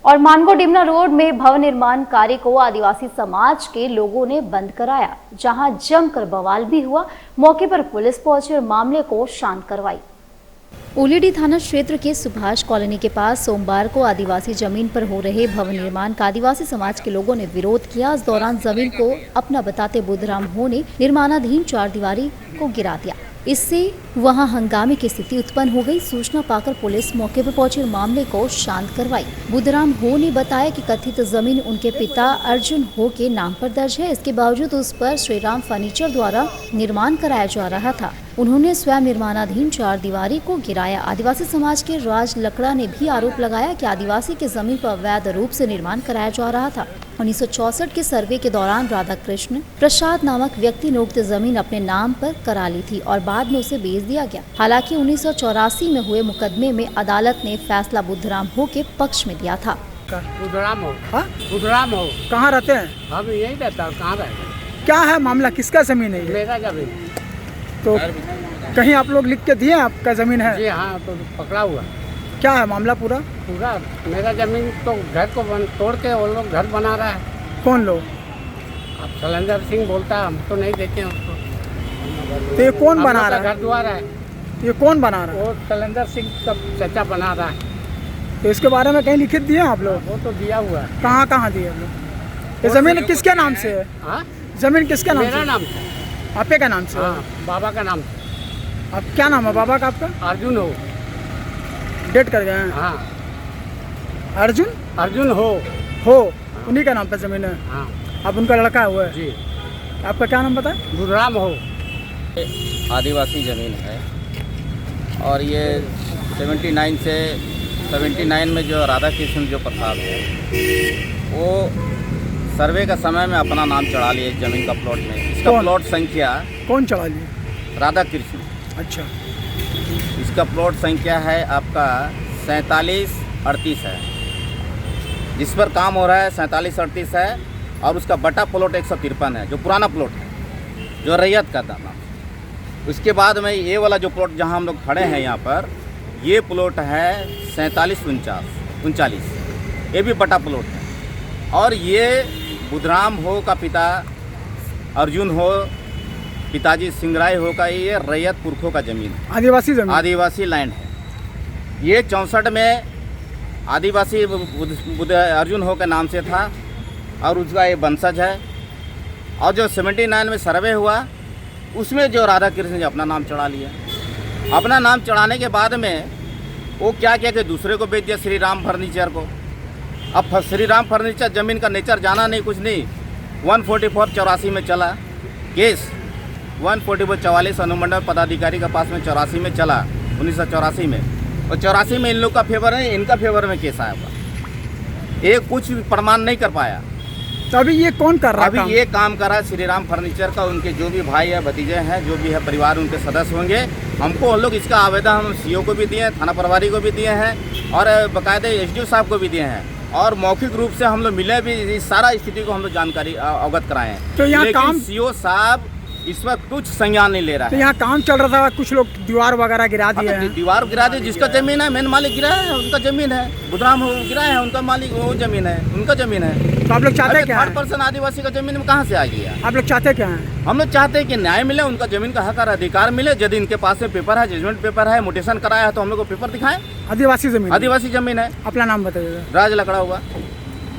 और मानगो डिमना रोड में भवन निर्माण कार्य को आदिवासी समाज के लोगों ने बंद कराया, जहां जमकर बवाल भी हुआ। मौके पर पुलिस पहुंची और मामले को शांत करवाई। उलीडी थाना क्षेत्र के सुभाष कॉलोनी के पास सोमवार को आदिवासी जमीन पर हो रहे भवन निर्माण का आदिवासी समाज के लोगों ने विरोध किया। इस दौरान जमीन को अपना बताते बुद्धराम हो ने निर्माणाधीन चारदीवारी को गिरा दिया। इससे वहां हंगामे की स्थिति उत्पन्न हो गई। सूचना पाकर पुलिस मौके पर पहुंची और मामले को शांत करवाई। बुद्धराम हो ने बताया कि कथित जमीन उनके पिता अर्जुन हो के नाम पर दर्ज है। इसके बावजूद उस पर श्रीराम फर्नीचर द्वारा निर्माण कराया जा रहा था। उन्होंने स्वयं निर्माणाधीन चारदीवारी को गिराया। आदिवासी समाज के राज लकड़ा ने भी आरोप लगाया कि आदिवासी की जमीन पर अवैध रूप से निर्माण कराया जा रहा था। 1964 के सर्वे के दौरान राधा कृष्ण प्रसाद नामक व्यक्ति ने उक्त जमीन अपने नाम पर करा ली थी और बाद में उसे बेच दिया गया। हालांकि 1984 में हुए मुकदमे में अदालत ने फैसला बुद्धराम हो के पक्ष में दिया था। बुद्धराम हो, बुद्धराम हो, कहाँ रहते हैं? हम यही रहता हूँ। कहाँ रहते? क्या है मामला, किसका जमीन है ये? मेरा जमीन। तो कहीं आप लोग लिख के दिए आपका जमीन है? जी हाँ, तो पकड़ा हुआ। क्या है मामला पूरा? मेरा जमीन तो घर को तोड़ के वो लोग घर बना रहा है। कौन लोग? अब शैलेंद्र सिंह बोलता है, हम तो नहीं देते हैं उसको। तो ये कौन बना रहा है? घर द्वार है। ये कौन बना रहा है? वो शैलेंद्र सिंह का चाचा बना रहा है। तो इसके बारे में कहीं लिखित दिए आप लोग? वो तो दिया हुआ है। कहाँ कहाँ दिए आप लोग? ये जमीन किसके नाम से है? हाँ, जमीन किसके नाम से? मेरा नाम से। आपके का नाम से? हाँ, बाबा का नाम से। अब क्या नाम है बाबा का आपका? अर्जुन हो। डेट कर गए हैं? हाँ, अर्जुन हो। उन्हीं का नाम पे जमीन है? हाँ। आप उनका लड़का हुआ है? जी। आपका क्या नाम बताए? बुद्धराम हो। आदिवासी ज़मीन है और ये 79 में जो राधा कृष्ण जो प्रसाद है वो सर्वे का समय में अपना नाम चढ़ा लिए ज़मीन का प्लॉट में। इसका प्लॉट संख्या कौन चढ़ा लिए? राधा कृष्ण। अच्छा। इसका प्लॉट संख्या है आपका 4738 है, जिस पर काम हो रहा है 4738 है और उसका बटा प्लॉट 153 है, जो पुराना प्लॉट है, जो रैयत का था नाम। उसके बाद में ये वाला जो प्लॉट जहां हम लोग खड़े हैं यहाँ पर, ये प्लॉट है 4739, ये भी बटा प्लॉट है। और ये बुद्धराम हो का पिता अर्जुन हो, पिताजी सिंगराय हो का ये रैयत पुरखों का ज़मीन, आदिवासी जमीन, आदिवासी लैंड है। ये 64 में आदिवासी अर्जुन हो के नाम से था और उसका ये वंशज है। और जो 79 में सर्वे हुआ उसमें जो राधा कृष्ण ने अपना नाम चढ़ा लिया। अपना नाम चढ़ाने के बाद में वो क्या किया कि दूसरे को बेच दिया, श्री राम फर्नीचर को। अब श्री राम फर्नीचर ज़मीन का नेचर जाना नहीं, कुछ नहीं। 144/84 में चला केस, 144 अनुमंडल पदाधिकारी के पास में 84 में चला, 1984 में। और 84 में इन लोग का फेवर है, इनका फेवर में केस आया हुआ। ये कुछ प्रमाण नहीं कर पाया। तो अभी ये कौन कर रहा है? अभी ये काम कर रहा है श्री राम फर्नीचर का। उनके जो भी भाई है, भतीजे हैं, जो भी है परिवार, उनके सदस्य होंगे। हमको हम लोग इसका आवेदन हम सीओ को भी दिए हैं, थाना प्रभारी को भी दिए हैं और बाकायदे एसडीओ साहब को भी दिए हैं। और मौखिक रूप से हम लोग मिले भी, इस सारा स्थिति को हम लोग जानकारी अवगत कराए हैं। तो यहाँ काम सीओ साहब इस वक्त कुछ संज्ञान नहीं ले रहा है। तो यहाँ काम चल रहा था, कुछ लोग दीवार वगैरह गिरा दिए हैं। दीवार गिरा दी, जिसका जमीन है, मेन मालिक गिरा है, उनका जमीन है। बुद्धराम हो गिरा है, उनका मालिक वो जमीन है, उनका जमीन है। तो आप लोग चाहते क्या? 3rd आदिवासी का जमीन में कहाँ से आ गया? आप लोग चाहते क्या हैं? हम लोग चाहते हैं कि न्याय मिले, उनका जमीन का हक और अधिकार मिले। यदि इनके पास से पेपर है, जजमेंट पेपर है, मोटेशन कराया है, तो हम लोग को पेपर दिखाएं। आदिवासी जमीन, आदिवासी जमीन है। अपना नाम बताइएगा। राज लकड़ा हुआ।